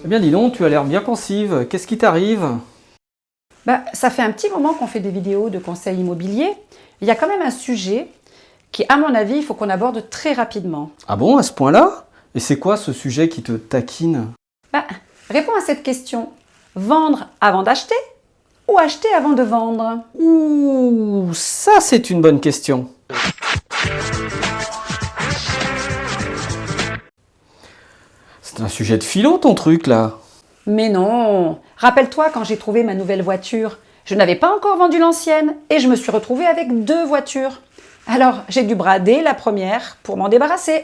Eh bien dis donc, tu as l'air bien pensive. Qu'est-ce qui t'arrive? Ça fait un petit moment qu'on fait des vidéos de conseils immobiliers. Il y a quand même un sujet qui, à mon avis, il faut qu'on aborde très rapidement. Ah bon, à ce point-là? Et c'est quoi ce sujet qui te taquine? Réponds à cette question. Vendre avant d'acheter ou acheter avant de vendre? Ouh, ça c'est une bonne question. C'est un sujet de philo ton truc là. Mais non! Rappelle-toi quand j'ai trouvé ma nouvelle voiture. Je n'avais pas encore vendu l'ancienne et je me suis retrouvée avec 2 voitures. Alors, j'ai dû brader la première pour m'en débarrasser.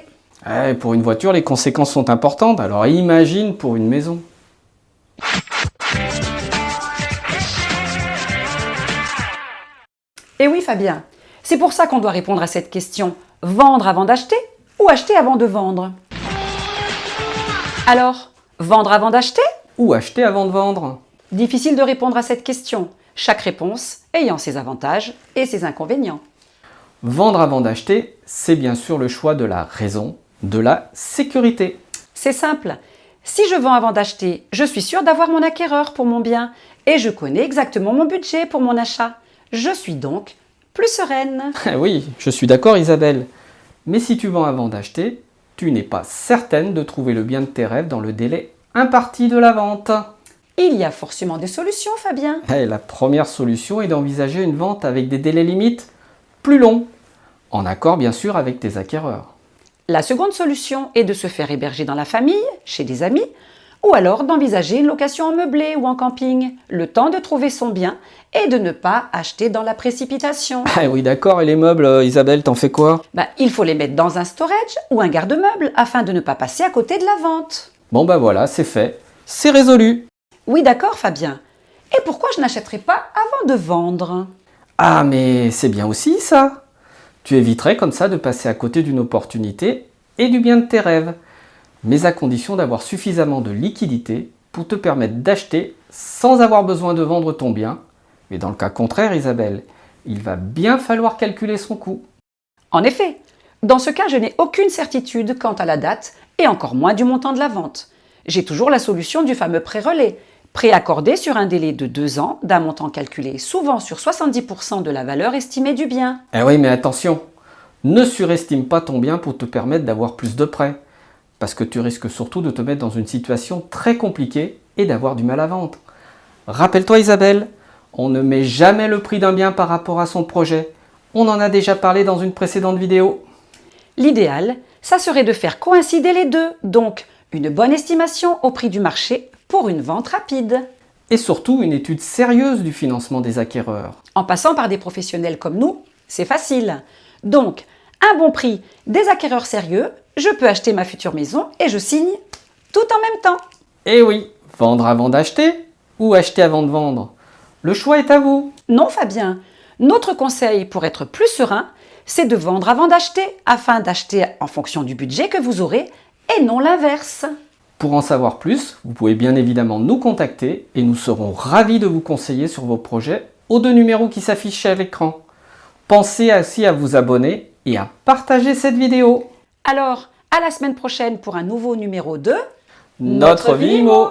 Pour une voiture, les conséquences sont importantes, alors imagine pour une maison. Et oui, Fabien, c'est pour ça qu'on doit répondre à cette question. Vendre avant d'acheter ou acheter avant de vendre? Alors, vendre avant d'acheter? Ou acheter avant de vendre. Difficile de répondre à cette question, chaque réponse ayant ses avantages et ses inconvénients. Vendre avant d'acheter, c'est bien sûr le choix de la raison, de la sécurité. C'est simple. Si je vends avant d'acheter, je suis sûre d'avoir mon acquéreur pour mon bien et je connais exactement mon budget pour mon achat. Je suis donc plus sereine. Oui, je suis d'accord Isabelle. Mais si tu vends avant d'acheter, tu n'es pas certaine de trouver le bien de tes rêves dans le délai imparti de la vente. Il y a forcément des solutions, Fabien. La première solution est d'envisager une vente avec des délais limites plus longs, en accord bien sûr avec tes acquéreurs. La seconde solution est de se faire héberger dans la famille, chez des amis, ou alors d'envisager une location en meublé ou en camping, le temps de trouver son bien et de ne pas acheter dans la précipitation. Oui d'accord, et les meubles, Isabelle, t'en fais quoi? Il faut les mettre dans un storage ou un garde-meuble afin de ne pas passer à côté de la vente. Bon voilà, c'est fait, c'est résolu. Oui d'accord Fabien. Et pourquoi je n'achèterais pas avant de vendre? Ah mais c'est bien aussi ça. Tu éviterais comme ça de passer à côté d'une opportunité et du bien de tes rêves, mais à condition d'avoir suffisamment de liquidité pour te permettre d'acheter sans avoir besoin de vendre ton bien. Mais dans le cas contraire, Isabelle, il va bien falloir calculer son coût. En effet, dans ce cas, je n'ai aucune certitude quant à la date et encore moins du montant de la vente. J'ai toujours la solution du fameux prêt-relais, prêt accordé sur un délai de 2 ans, d'un montant calculé souvent sur 70% de la valeur estimée du bien. Oui, mais attention, ne surestime pas ton bien pour te permettre d'avoir plus de prêts, parce que tu risques surtout de te mettre dans une situation très compliquée et d'avoir du mal à vendre. Rappelle-toi Isabelle, on ne met jamais le prix d'un bien par rapport à son projet. On en a déjà parlé dans une précédente vidéo. L'idéal, ça serait de faire coïncider les deux, donc une bonne estimation au prix du marché pour une vente rapide. Et surtout une étude sérieuse du financement des acquéreurs. En passant par des professionnels comme nous, c'est facile. Donc, un bon prix, des acquéreurs sérieux, je peux acheter ma future maison et je signe tout en même temps. Eh oui, vendre avant d'acheter ou acheter avant de vendre? Le choix est à vous. Non Fabien, notre conseil pour être plus serein, c'est de vendre avant d'acheter, afin d'acheter en fonction du budget que vous aurez et non l'inverse. Pour en savoir plus, vous pouvez bien évidemment nous contacter et nous serons ravis de vous conseiller sur vos projets aux 2 numéros qui s'affichent à l'écran. Pensez aussi à vous abonner et à partager cette vidéo. Alors, à la semaine prochaine pour un nouveau numéro de Notre vie IMO.